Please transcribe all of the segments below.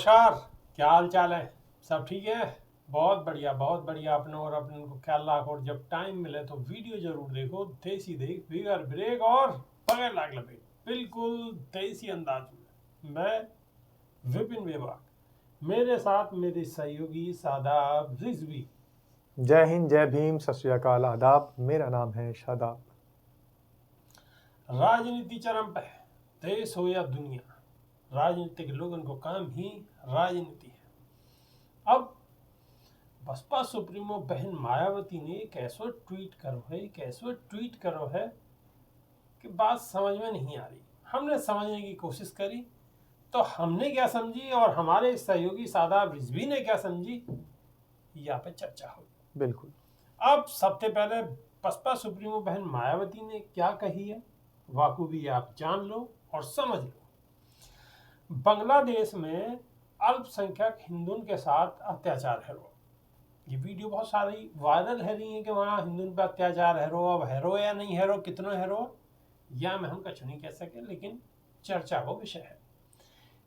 नमस्कार। क्या हाल चाल है? सब ठीक है? बहुत बढ़िया, बहुत बढ़िया। अपने और अपने को ख्याल रखो और जब टाइम मिले तो वीडियो जरूर देखो। देसी देख बिगर ब्रेक और बगैर लाग लपेट, बिल्कुल देसी अंदाज में। मैं विपिन विभाग, मेरे साथ मेरे सहयोगी सादाब रिजवी। जय हिंद, जय भीम, सत श्री अकाल, आदाब। मेरा नाम है शादाब। राजनीति चरम पे है, देश हो या दुनिया, राजनीतिक लोगों को काम ही राजनीति है। अब बसपा सुप्रीमो बहन मायावती ने एक ऐसा ट्वीट करो है कि बात समझ में नहीं आ रही। हमने समझने की कोशिश करी तो हमने क्या समझी और हमारे सहयोगी सादाब रिजवी ने क्या समझी, यहाँ पे चर्चा हो। बिल्कुल। अब सबसे पहले बसपा सुप्रीमो बहन मायावती ने क्या कही है, वाकूबी आप जान लो और समझ लो। बांग्लादेश में अल्पसंख्यक हिंदुओं के साथ अत्याचार है। ये वीडियो बहुत सारी वायरल है रही है कि वहाँ हिंदुओं पर अत्याचार है रो। अब हैरो या नहीं हैरो, कितना हैरो या में हम कुछ नहीं कह सके, लेकिन चर्चा वो विषय है।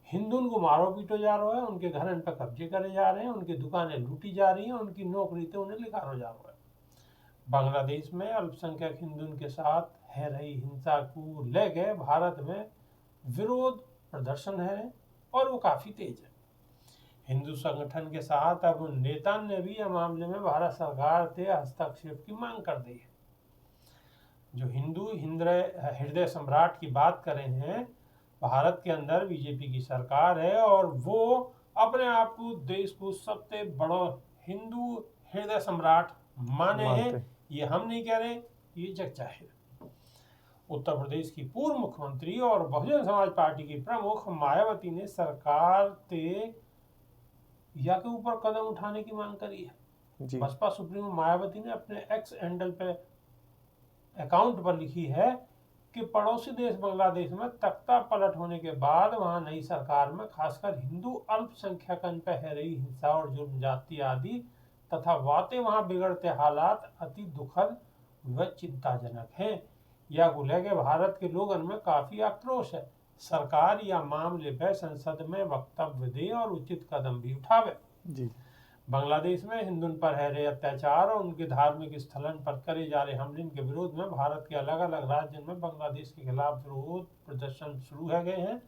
हिंदुओं को मारो पीटो जा रहा है, उनके घर इन पर कब्जे करे जा रहे हैं, उनकी दुकानें लूटी जा रही हैं, उनकी नौकरी तो उन्हें लिखारो जा रहा है। बांग्लादेश में अल्पसंख्यक हिंदुओं के साथ है रही हिंसा को लेके भारत में विरोध प्रदर्शन है और वो काफी तेज है। हिंदू संगठन के साथ अब नेता ने भी इस मामले में भारत सरकार से हस्तक्षेप की मांग कर दी है। जो हिंदू हृदय सम्राट की बात करें हैं, भारत के अंदर बीजेपी की सरकार है और वो अपने आप को देश को सबसे बड़ा हिंदू हृदय सम्राट माने हैं। ये हम नहीं कह रहे, ये जग जाहिर। उत्तर प्रदेश की पूर्व मुख्यमंत्री और बहुजन समाज पार्टी की प्रमुख मायावती ने सरकार से या के ऊपर कदम उठाने की मांग करी है। बसपा सुप्रीमो मायावती ने अपने एक्स हैंडल पे अकाउंट पर लिखी है कि पड़ोसी देश बांग्लादेश में तख्ता पलट होने के बाद वहां नई सरकार में खासकर हिंदू अल्पसंख्यकन पर है रही हिंसा और जुर्म जाति आदि तथा वाते वहां बिगड़ते हालात अति दुखद व चिंताजनक हैं। या को लेकर भारत के लोगों में काफी आक्रोश है। सरकार या मामले पर संसद में वक्तव्य दे और उचित कदम भी उठावे। जी। बांग्लादेश में हिंदुओं पर है रहे अत्याचार और उनके धार्मिक स्थलन पर करे जा रहे हमले के विरोध में भारत के अलग अलग राज्यों में बांग्लादेश के खिलाफ विरोध प्रदर्शन शुरू हो गए हैं।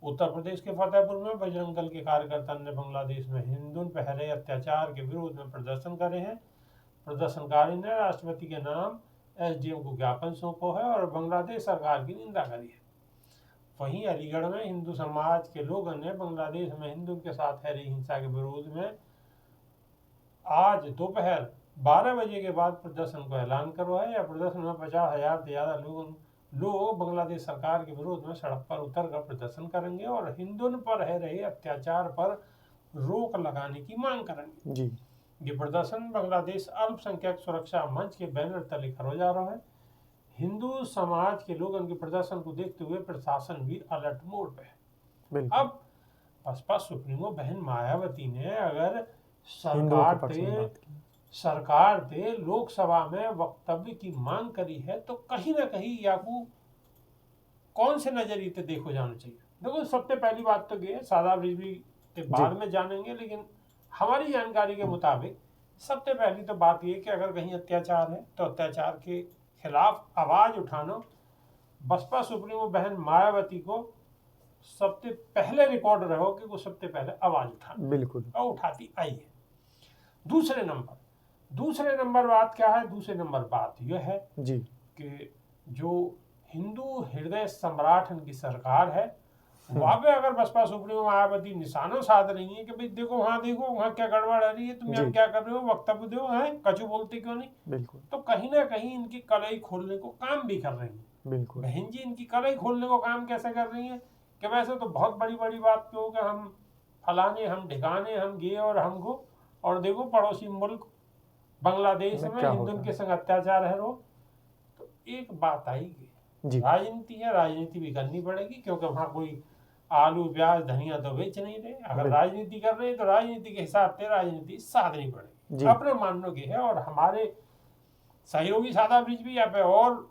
उत्तर प्रदेश के फतेहपुर में बजरंग दल के कार्यकर्ता ने बांग्लादेश में हिंदुओं पर है रहे अत्याचार के विरोध में प्रदर्शन करे हैं। प्रदर्शनकारी ने राष्ट्रपति के नाम SDM को ज्ञापन सौंपो है और बांग्लादेश सरकार की निंदा करी है। वहीं अलीगढ़ में हिंदू समाज के लोगों ने बांग्लादेश में हिंदुओं के साथ है रही हिंसा के विरोध में आज दोपहर 12 बजे के बाद प्रदर्शन को ऐलान करो है। या प्रदर्शन में 50,000 से ज्यादा लोग बांग्लादेश सरकार के विरोध में सड़क पर उतरकर प्रदर्शन करेंगे और हिंदुओं पर है रहे अत्याचार पर रोक लगाने की मांग करेंगे। जी। ये प्रदर्शन बांग्लादेश अल्पसंख्यक सुरक्षा मंच के बैनर तले करो जा रहा है। हिंदू समाज के लोगों के प्रदर्शन को देखते हुए प्रशासन भी अलर्ट मोड पे है। अब बसपा सुप्रीमो बहन मायावती ने अगर सरकार से लोकसभा में वक्तव्य की मांग करी है तो कहीं ना कहीं याकू कौन से नजरिए से देखो जाना चाहिए। देखो, सबसे पहली बात तो ये सादाब रिजवी के बाद में जानेंगे, लेकिन हमारी जानकारी के मुताबिक सबसे पहली तो बात ये कि अगर कहीं अत्याचार है तो अत्याचार के खिलाफ आवाज उठाना बसपा सुप्रीमो बहन मायावती को सबसे पहले रिकॉर्ड रहो कि वो सबसे पहले आवाज उठाना, बिल्कुल, और उठाती आई है। दूसरे नंबर बात क्या है? दूसरे नंबर बात यह है जी कि जो हिंदू हृदय सम्राट की सरकार है वहां पे अगर बसपा सुप्रीमो मायावती निशानों साध रही है कि भाई देखो वहाँ क्या गड़बड़ आ रही है, तुम यहाँ क्या कर रहे हो, वक्तव्य दो, है कछु बोलते क्यों नहीं। बिल्कुल। तो कहीं ना कहीं इनकी कलई खोलने को काम भी कर रही है। बिल्कुल बहन जी, इनकी कलई खोलने को काम कैसे कर रही है कि वैसे तो बहुत बड़ी बड़ी बात क्यों कि हम फलाने, हम ढिकाने, हम गे और हमको, और देखो पड़ोसी मुल्क बांग्लादेश में हिंदुओं के संग अत्याचार है रो। तो एक बात आएगी, राजनीति है, राजनीति भी करनी पड़ेगी क्योंकि वहाँ कोई आलू प्याज धनिया तो बेच नहीं रहे। अगर राजनीति कर रहे हैं तो राजनीति के हिसाब से राजनीति साधनी पड़ेगी, अपने मानने के है। और हमारे सहयोगी सादाब रिजवी यहाँ पे और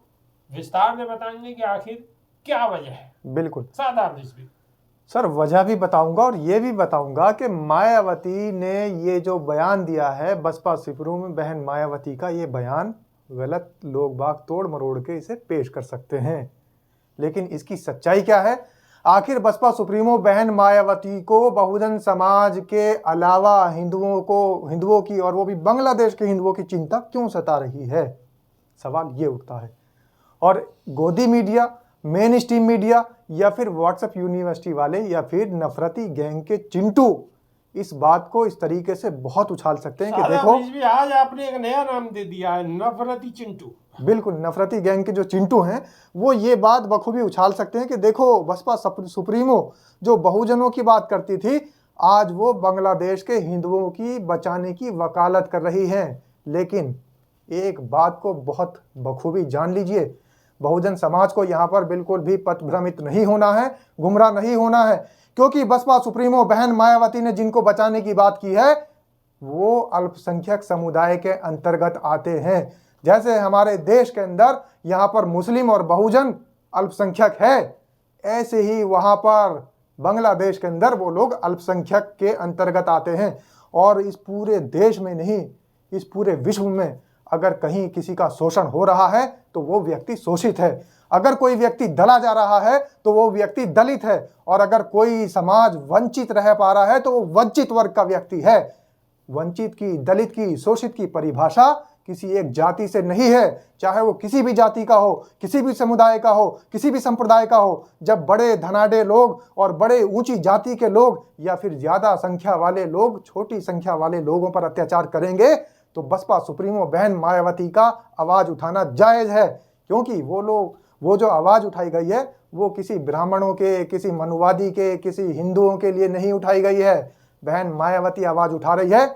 विस्तार से बताएंगे कि आखिर क्या वजह है। बिल्कुल। सादाब रिजवी, सर वजह भी बताऊंगा और ये भी बताऊंगा कि मायावती ने ये जो बयान दिया है बसपा सुप्रीमो बहन मायावती का, ये बयान गलत लोग बाग तोड़ मरोड़ के इसे पेश कर सकते हैं, लेकिन इसकी सच्चाई क्या है? आखिर बसपा सुप्रीमो बहन मायावती को बहुजन समाज के अलावा हिंदुओं की और वो भी बांग्लादेश के हिंदुओं की चिंता क्यों सता रही है? सवाल ये उठता है। और गोदी मीडिया, मेन स्ट्रीम मीडिया या फिर व्हाट्सएप यूनिवर्सिटी वाले या फिर नफरती गैंग के चिंटू इस बात को इस तरीके से बहुत उछाल सकते हैं कि देखो, भी आज आपने एक नया नाम दे दिया है, नफरती चिंटू। बिल्कुल, नफरती गैंग के जो चिंटू हैं वो ये बात बखूबी उछाल सकते हैं कि देखो, बसपा सुप्रीमो जो बहुजनों की बात करती थी, आज वो बांग्लादेश के हिंदुओं की बचाने की वकालत कर रही हैं। लेकिन एक बात को बहुत बखूबी जान लीजिए, बहुजन समाज को यहाँ पर बिल्कुल भी पथभ्रमित नहीं होना है, गुमराह नहीं होना है, क्योंकि बसपा सुप्रीमो बहन मायावती ने जिनको बचाने की बात की है वो अल्पसंख्यक समुदाय के अंतर्गत आते हैं। जैसे हमारे देश के अंदर यहाँ पर मुस्लिम और बहुजन अल्पसंख्यक है, ऐसे ही वहाँ पर बांग्लादेश के अंदर वो लोग अल्पसंख्यक के अंतर्गत आते हैं। और इस पूरे देश में नहीं, इस पूरे विश्व में अगर कहीं किसी का शोषण हो रहा है तो वो व्यक्ति शोषित है, अगर कोई व्यक्ति दला जा रहा है तो वो व्यक्ति दलित है, और अगर कोई समाज वंचित रह पा रहा है तो वो वंचित वर्ग का व्यक्ति है। वंचित की, दलित की, शोषित की परिभाषा किसी एक जाति से नहीं है, चाहे वो किसी भी जाति का हो, किसी भी समुदाय का हो, किसी भी संप्रदाय का हो। जब बड़े धनाढ्य लोग और बड़े ऊंची जाति के लोग या फिर ज्यादा संख्या वाले लोग छोटी संख्या वाले लोगों पर अत्याचार करेंगे तो बसपा सुप्रीमो बहन मायावती का आवाज उठाना जायज है, क्योंकि वो जो आवाज उठाई गई है वो किसी ब्राह्मणों के, किसी मनुवादी के, किसी हिंदुओं के लिए नहीं उठाई गई है। बहन मायावती आवाज उठा रही है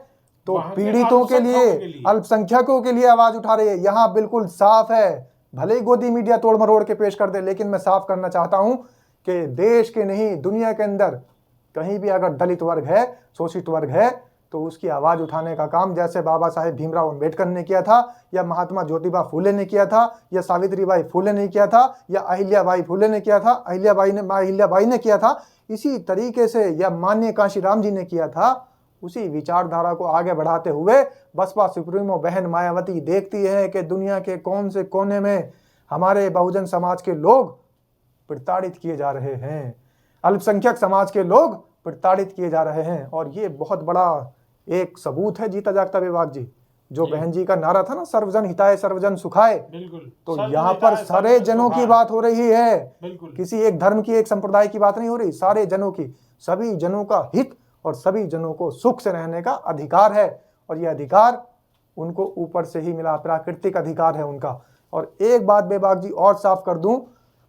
तो पीड़ितों के लिए, अल्पसंख्यकों के लिए आवाज उठा रही है। यहाँ बिल्कुल साफ है, भले ही गोदी मीडिया तोड़ मरोड़ के पेश कर दे, लेकिन मैं साफ करना चाहता हूं कि देश के नहीं दुनिया के अंदर कहीं भी अगर दलित वर्ग है, शोषित वर्ग है, तो उसकी आवाज उठाने का काम जैसे बाबा साहेब भीमराव अंबेडकर ने किया था, या महात्मा ज्योतिबा फूले ने किया था, या सावित्रीबाई फूले ने किया था, या अहिल्याबाई फूले ने किया था, अहिल्याबाई ने किया था, इसी तरीके से या माननीय कांशीराम जी ने किया था। उसी विचारधारा को आगे बढ़ाते हुए बसपा सुप्रीमो बहन मायावती देखती है कि दुनिया के कौन से कोने में हमारे बहुजन समाज के लोग प्रताड़ित किए जा रहे हैं, अल्पसंख्यक समाज के लोग प्रताड़ित किए जा रहे हैं। और ये बहुत बड़ा एक सबूत है जीता जागता विभाग जी, जो बहन जी का नारा था ना, सर्वजन हिताय सर्वजन सुखाय, तो यहाँ पर सारे जनों की बात हो रही है, किसी एक धर्म की, एक संप्रदाय की बात नहीं हो रही, सारे जनों की, सभी जनों का हित और सभी जनों को सुख से रहने का अधिकार है। और ये अधिकार उनको ऊपर से ही मिला, प्राकृतिक अधिकार है उनका। और एक बात बेबाक जी और साफ कर दूं,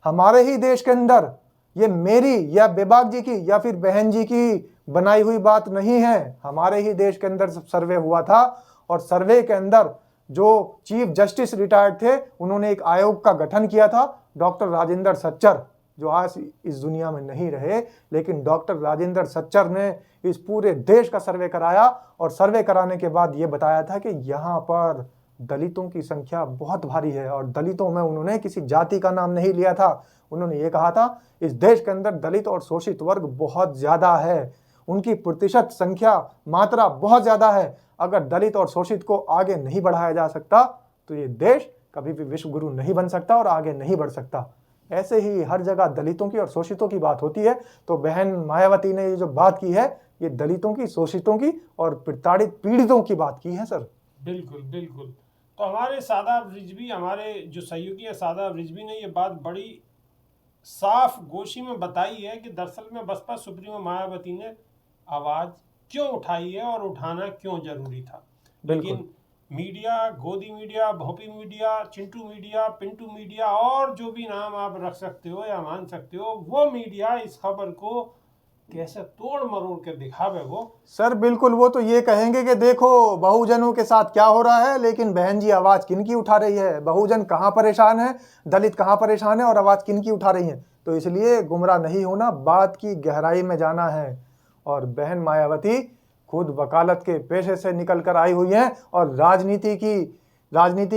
हमारे ही देश के अंदर ये मेरी या बेबाक जी की या फिर बहन जी की बनाई हुई बात नहीं है, हमारे ही देश के अंदर सर्वे हुआ था, और सर्वे के अंदर जो चीफ जस्टिस रिटायर्ड थे उन्होंने एक आयोग का गठन किया था, डॉक्टर राजेंद्र सच्चर, जो आज इस दुनिया में नहीं रहे, लेकिन डॉक्टर राजेंद्र सच्चर ने इस पूरे देश का सर्वे कराया, और सर्वे कराने के बाद ये बताया था कि यहाँ पर दलितों की संख्या बहुत भारी है। और दलितों में उन्होंने किसी जाति का नाम नहीं लिया था, उन्होंने ये कहा था इस देश के अंदर दलित और शोषित वर्ग बहुत ज्यादा है, उनकी प्रतिशत संख्या, मात्रा बहुत ज्यादा है। अगर दलित और शोषित को आगे नहीं बढ़ाया जा सकता तो ये देश कभी भी विश्व गुरु नहीं बन सकता और आगे नहीं बढ़ सकता। ऐसे ही हर जगह दलितों की और शोषितों की बात होती है, तो बहन मायावती ने ये जो बात की है ये दलितों की, शोषितों की और प्रताड़ित पीड़ितों की बात की है सर। बिल्कुल बिल्कुल। तो हमारे सादाब रिजवी, हमारे जो सहयोगी है सादाब रिजवी ने ये बात बड़ी साफ गोशी में बताई है कि दरअसल में बसपा सुप्रीमो मायावती ने आवाज क्यों उठाई है और उठाना क्यों जरूरी था। लेकिन मीडिया, गोदी media, Bhopi media, Chintu media, Pintu media और जो भी नाम आप रख सकते हो या मान सकते हो, वो मीडिया इस खबर को कैसे तोड़ मरोड़ के दिखावे वो सर। बिल्कुल, वो तो ये कहेंगे कि देखो बहुजनों के साथ क्या हो रहा है, लेकिन बहन जी आवाज किन की उठा रही है, बहुजन कहाँ परेशान है, दलित कहाँ परेशान है और आवाज किन की उठा रही है। तो इसलिए गुमराह नहीं होना, बात की गहराई में जाना है। और बहन मायावती खुद वकालत के पेशे से निकल कर आई हुई हैं और राजनीति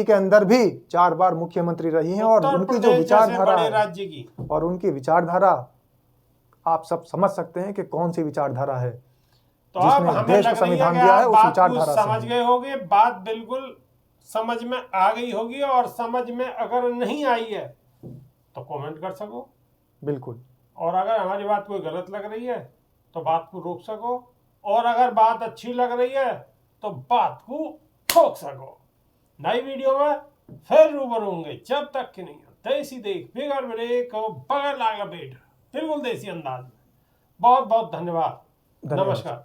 के अंदर भी 4 बार मुख्यमंत्री रही हैं, और उनकी जो विचारधारा राज्य की और उनकी विचारधारा आप सब समझ सकते हैं कि कौन सी विचारधारा है तो अब जिसने हमें देश को लग रही है संविधान कि दिया है, आप उस बात को विचारधारा से समझ हैं। गए होगे, बात बिल्कुल समझ में आ गई होगी, और समझ में अगर नहीं आई है तो कमेंट कर सको, बिल्कुल। और अगर हमारी बात कोई गलत लग रही है तो बात को रोक सको, और अगर बात अच्छी लग रही है तो बात को ठोक सको। नई वीडियो में फिर रूबरू होंगे, जब तक कि नहीं देसी देख बिगर ब्रेक और बगैर लागा बेट, बिल्कुल देसी अंदाज में। बहुत बहुत धन्यवाद। धन्यवाद। नमस्कार।